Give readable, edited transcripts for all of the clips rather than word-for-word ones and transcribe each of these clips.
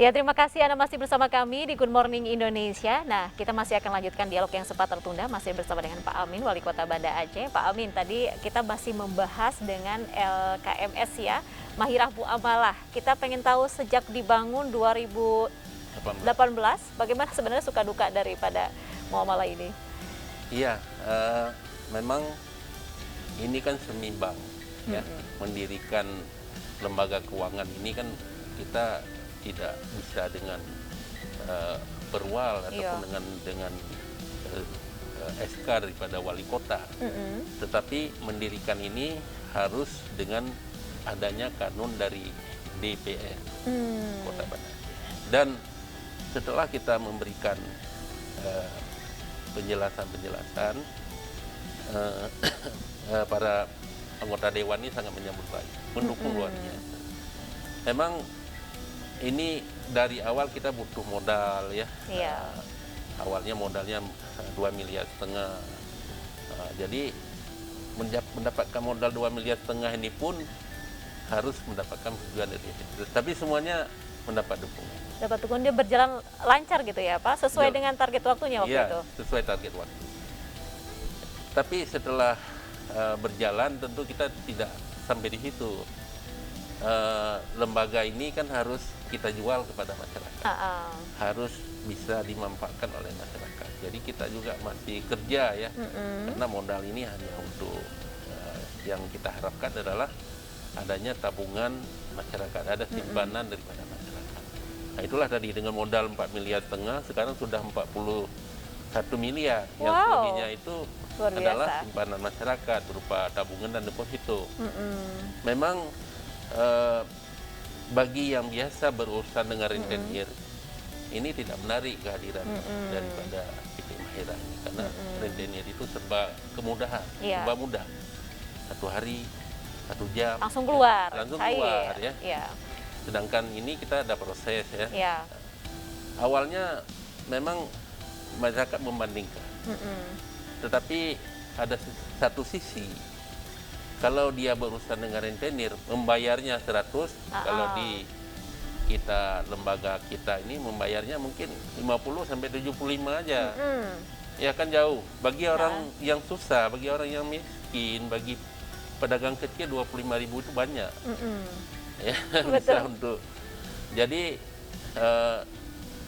Ya, terima kasih Anda masih bersama kami di Good Morning Indonesia. Nah, kita masih akan lanjutkan dialog yang sempat tertunda, masih bersama dengan Pak Amin, Wali Kota Banda Aceh. Pak Amin, tadi kita masih membahas dengan LKMS ya, Mahirah Muamalah. Kita pengen tahu sejak dibangun 2018, bagaimana sebenarnya suka duka daripada muamalah ini? Iya, memang ini kan semi bank, ya. Mendirikan lembaga keuangan ini kan kita tidak bisa dengan berwal ataupun dengan SK daripada wali kota. Tetapi mendirikan ini harus dengan adanya kanun dari DPR Kota Banda Aceh. Dan setelah kita memberikan penjelasan-penjelasan, para anggota dewan ini sangat menyambut baik, mendukung luar biasa. Memang ini dari awal kita butuh modal ya. Awalnya modalnya 2,5 miliar. Jadi mendapatkan modal 2,5 miliar ini pun harus mendapatkan persetujuan dari DPR. Tapi semuanya mendapat dukungan. Dapat dukungan, dia berjalan lancar gitu ya Pak, sesuai dengan target waktunya waktu itu? Iya, sesuai target waktu. Tapi setelah berjalan tentu kita tidak sampai di situ. Lembaga ini kan harus kita jual kepada masyarakat, harus bisa dimanfaatkan oleh masyarakat. Jadi kita juga masih kerja ya, karena modal ini hanya untuk yang kita harapkan adalah adanya tabungan masyarakat, ada simpanan daripada masyarakat. Nah itulah tadi dengan modal 4,5 miliar, sekarang sudah 41 miliar. Yang selebihnya itu adalah simpanan masyarakat berupa tabungan dan deposito. Memang bagi yang biasa berurusan dengan rentenir, ini tidak menarik kehadiran daripada PT Mahirah ini, karena rentenir itu serba kemudahan, serba mudah. 1 hari, 1 jam langsung keluar, langsung keluar ya. Sedangkan ini kita ada proses ya. Awalnya memang masyarakat membandingkan, tetapi ada satu sisi, kalau dia berurusan dengan rentenir, membayarnya 100, kalau di kita lembaga kita ini membayarnya mungkin 50 sampai 75 aja. Ya kan jauh. Bagi orang yang susah, bagi orang yang miskin, bagi pedagang kecil 25.000 itu banyak. Ya, bisa untuk. Jadi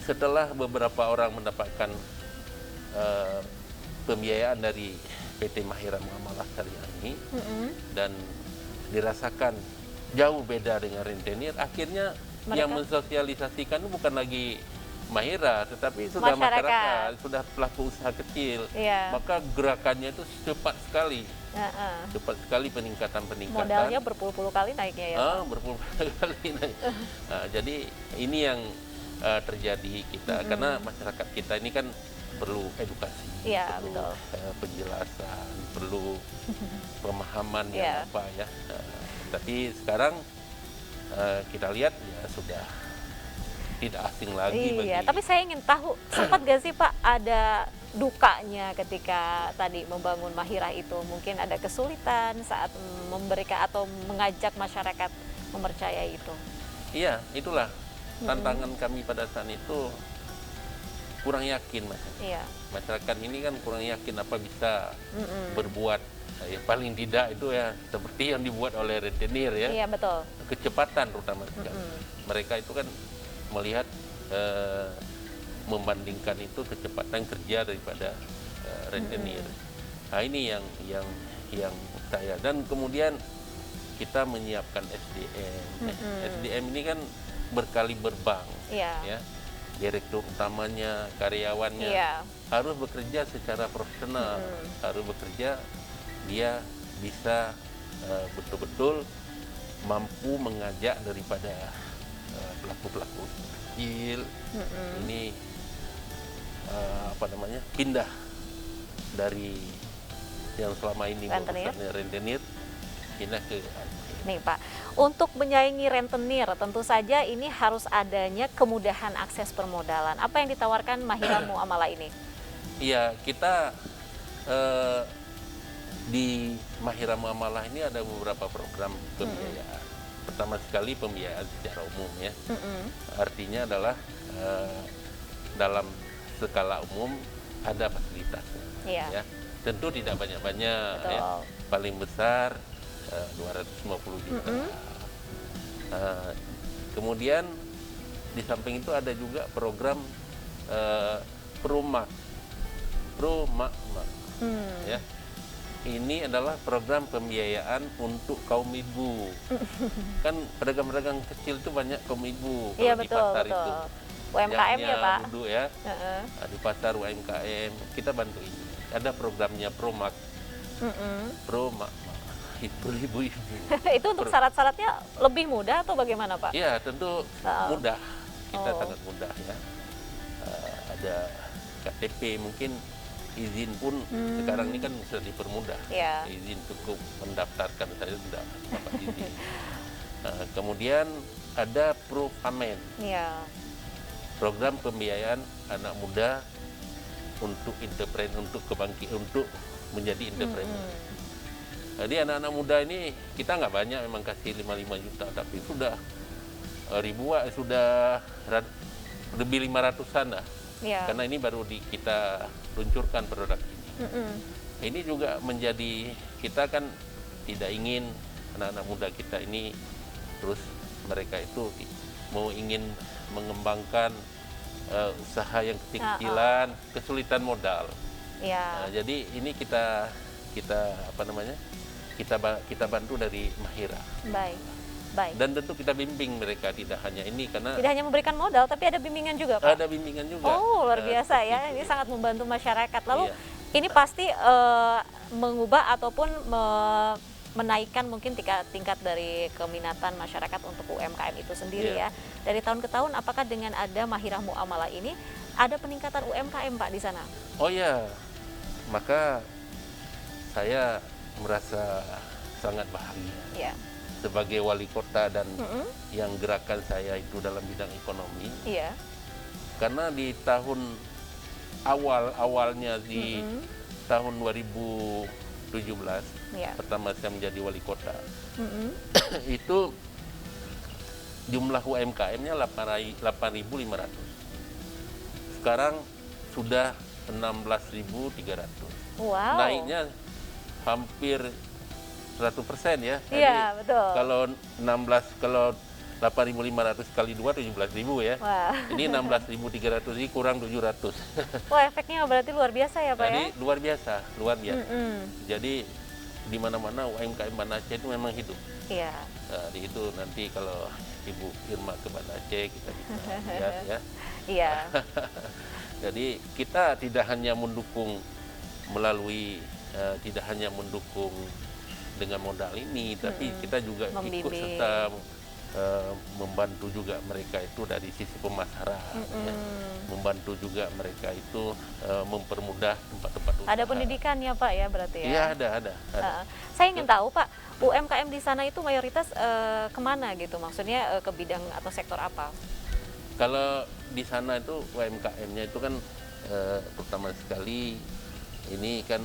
setelah beberapa orang mendapatkan pembiayaan dari PT Mahirah Muamalah Syariah ini dan dirasakan jauh beda dengan rentenir, akhirnya yang mensosialisasikan itu bukan lagi Mahirah, tetapi sudah masyarakat, sudah pelaku usaha kecil. Maka gerakannya itu cepat sekali, cepat sekali peningkatan. Modalnya berpuluh-puluh kali naiknya ya. Berpuluh-puluh kali naik. Jadi ini yang terjadi kita, karena masyarakat kita ini kan perlu edukasi, perlu penjelasan, perlu pemahaman yang apa ya. Tapi sekarang kita lihat ya sudah tidak asing lagi. Tapi saya ingin tahu, sempat gak sih Pak ada dukanya ketika tadi membangun Mahirah itu? Mungkin ada kesulitan saat memberikan atau mengajak masyarakat mempercayai itu? Iya, itulah tantangan kami pada saat itu. Kurang yakin masyarakat ini kan kurang yakin apa bisa berbuat ya, paling tidak itu ya seperti yang dibuat oleh rentenir ya. Iya betul. Kecepatan terutama mereka itu kan melihat membandingkan itu kecepatan kerja daripada rentenir. Nah ini yang saya, dan kemudian kita menyiapkan SDM. SDM ini kan berkali berbank ya. Direktur utamanya, karyawannya harus bekerja secara profesional, harus bekerja, dia bisa betul-betul mampu mengajak daripada pelaku-pelaku kecil ini pindah dari yang selama ini berurusannya rentenir, pindah ke nih Pak, untuk menyaingi rentenir tentu saja ini harus adanya kemudahan akses permodalan. Apa yang ditawarkan Mahirah Muamalah ini? Iya, kita di Mahirah Muamalah ini ada beberapa program pembiayaan. pertama sekali pembiayaan secara umum ya. Artinya adalah dalam skala umum ada fasilitasnya. Ya. Tentu tidak banyak-banyak ya. Paling besar 250 juta. Kemudian di samping itu ada juga program Promak. Ya. Ini adalah program pembiayaan untuk kaum ibu. Kan pedagang-pedagang kecil itu banyak kaum ibu kalau di pasar itu. UMKM ya Pak? Duduk ya, di pasar UMKM, kita bantu ini. Ada programnya Promak. Promak, itu ibu-ibu. Itu untuk syarat-syaratnya lebih mudah atau bagaimana Pak? Iya, tentu mudah. Kita sangat mudah ya. Ada KTP, mungkin izin pun sekarang ini kan sudah dipermudah. Izin cukup mendaftarkan saja sudah dapat izin. Kemudian ada Profamen. Program pembiayaan anak muda untuk entrepreneur, untuk menjadi entrepreneur. Jadi anak-anak muda ini kita nggak banyak memang kasih 55 juta, tapi sudah ribuan, sudah lebih 500-an lah. Karena ini baru kita luncurkan produk ini. Ini juga menjadi, kita kan tidak ingin anak-anak muda kita ini terus mereka itu mau ingin mengembangkan usaha yang kecil-kecilan, kesulitan modal. Nah, jadi ini kita kita bantu dari Mahira. Baik. Dan tentu kita bimbing mereka, tidak hanya ini, karena tidak hanya memberikan modal tapi ada bimbingan juga Pak? Ada bimbingan juga. Oh luar biasa ya, ini sangat membantu masyarakat. Lalu ini pasti mengubah ataupun menaikkan mungkin tingkat dari keminatan masyarakat untuk UMKM itu sendiri ya. Dari tahun ke tahun, apakah dengan ada Mahira Muamalah ini ada peningkatan UMKM Pak di sana? Oh ya, maka saya merasa sangat bahagia sebagai wali kota dan yang gerakan saya itu dalam bidang ekonomi. Karena di tahun awalnya di tahun 2017 pertama saya menjadi wali kota, itu jumlah UMKM-nya 8.500. Sekarang sudah 16.300. Wow. Naiknya hampir 100% ya. Iya, betul. Kalau 8.500 kali 2 17.000 ya. Wah. Ini 16.300, ini kurang 700. Wah, efeknya berarti luar biasa ya Pak. Jadi luar biasa. Jadi di mana-mana UMKM Banda Aceh itu memang hidup. Nah, di itu nanti kalau Ibu Irma ke Banda Aceh kita bisa lihat ya. Jadi kita tidak hanya mendukung melalui tidak hanya mendukung dengan modal ini, tapi kita juga ikut serta membantu juga mereka itu dari sisi pemasaran, membantu juga mereka itu mempermudah tempat-tempat usaha. Ada pendidikannya Pak ya berarti ya? Iya ada. Saya ingin tahu Pak, UMKM di sana itu mayoritas kemana gitu? Maksudnya ke bidang atau sektor apa? Kalau di sana itu UMKM-nya itu kan pertama sekali ini kan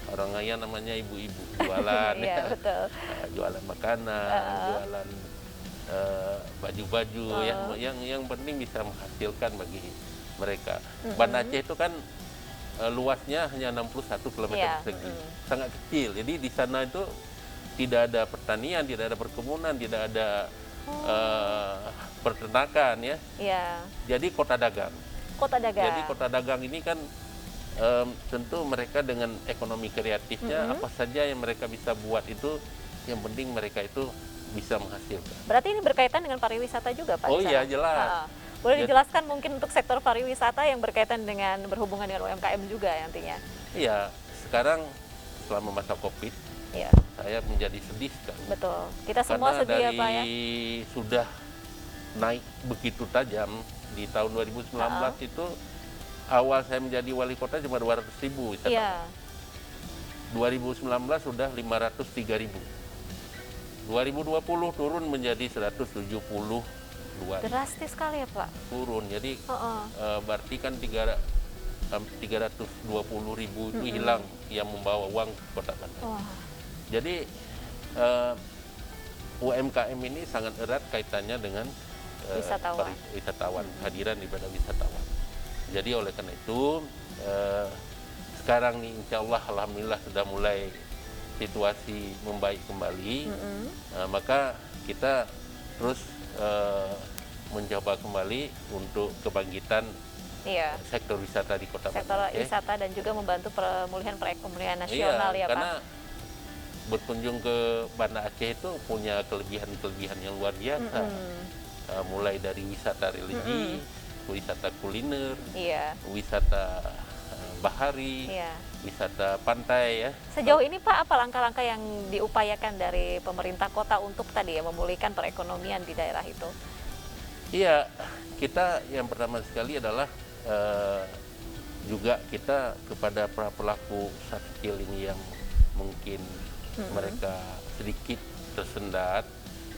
orang kaya namanya ibu-ibu jualan, betul. Jualan makanan, jualan baju-baju yang penting bisa menghasilkan bagi mereka. Banda Aceh itu kan luasnya hanya 61 km persegi, sangat kecil. Jadi di sana itu tidak ada pertanian, tidak ada perkebunan, tidak ada peternakan ya. Jadi kota dagang. Jadi kota dagang ini kan tentu mereka dengan ekonomi kreatifnya apa saja yang mereka bisa buat itu, yang penting mereka itu bisa menghasilkan. Berarti ini berkaitan dengan pariwisata juga Pak? Oh iya jelas. Boleh dijelaskan mungkin untuk sektor pariwisata yang berkaitan dengan berhubungan dengan UMKM juga nantinya? Iya, sekarang selama masa COVID saya menjadi sedih sekali. Betul, kita semua sedih ya Pak ya. Sudah naik begitu tajam di tahun 2019 itu. Awal saya menjadi wali kota cuma 200.000 wisatawan. 2019 sudah 503.000. 2020 turun menjadi 172. Drastis sekali ya Pak? Turun, jadi berarti kan 320.000 itu hilang yang membawa uang ke kota Bandar. Jadi UMKM ini sangat erat kaitannya dengan wisatawan, kehadiran daripada wisatawan. Jadi oleh karena itu sekarang nih insya Allah alhamdulillah sudah mulai situasi membaik kembali, maka kita terus mencoba kembali untuk kebangkitan sektor wisata di Kota Banda Aceh. Wisata dan juga membantu pemulihan perekonomian nasional ya Pak. Karena berkunjung ke Banda Aceh itu punya kelebihan-kelebihan yang luar biasa. Mulai dari wisata religi, wisata kuliner, wisata bahari, wisata pantai ya. Sejauh ini Pak, apa langkah-langkah yang diupayakan dari pemerintah kota untuk tadi ya memulihkan perekonomian di daerah itu? Iya, kita yang pertama sekali adalah juga kita kepada para pelaku usaha kecil ini yang mungkin mereka sedikit tersendat,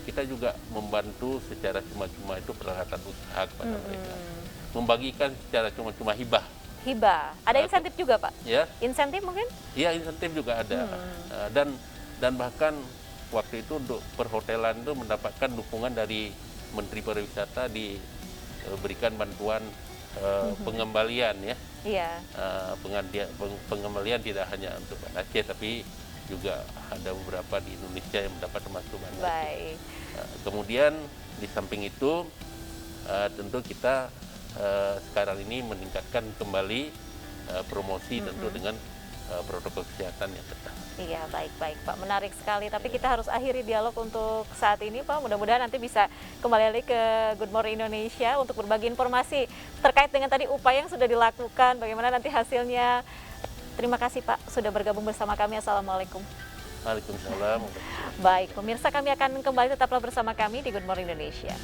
kita juga membantu secara cuma-cuma itu peralatan usaha kepada mereka. Membagikan secara cuma-cuma hibah. Hibah. Ada insentif juga Pak? Ya. Insentif mungkin? Iya, insentif juga ada. Dan bahkan waktu itu untuk perhotelan itu mendapatkan dukungan dari Menteri Pariwisata, diberikan bantuan pengembalian ya. Iya. Pengembalian tidak hanya untuk Banda Aceh, tapi juga ada beberapa di Indonesia yang mendapat termasuk Banda Aceh. Baik. Kemudian di samping itu tentu kita sekarang ini meningkatkan kembali promosi tentu dengan protokol kesehatan yang ketat. Iya, baik Pak, menarik sekali. Tapi kita harus akhiri dialog untuk saat ini Pak. Mudah-mudahan nanti bisa kembali lagi ke Good Morning Indonesia untuk berbagi informasi terkait dengan tadi upaya yang sudah dilakukan, bagaimana nanti hasilnya. Terima kasih Pak sudah bergabung bersama kami. Assalamualaikum. Waalaikumsalam. Baik, pemirsa, kami akan kembali, tetaplah bersama kami di Good Morning Indonesia.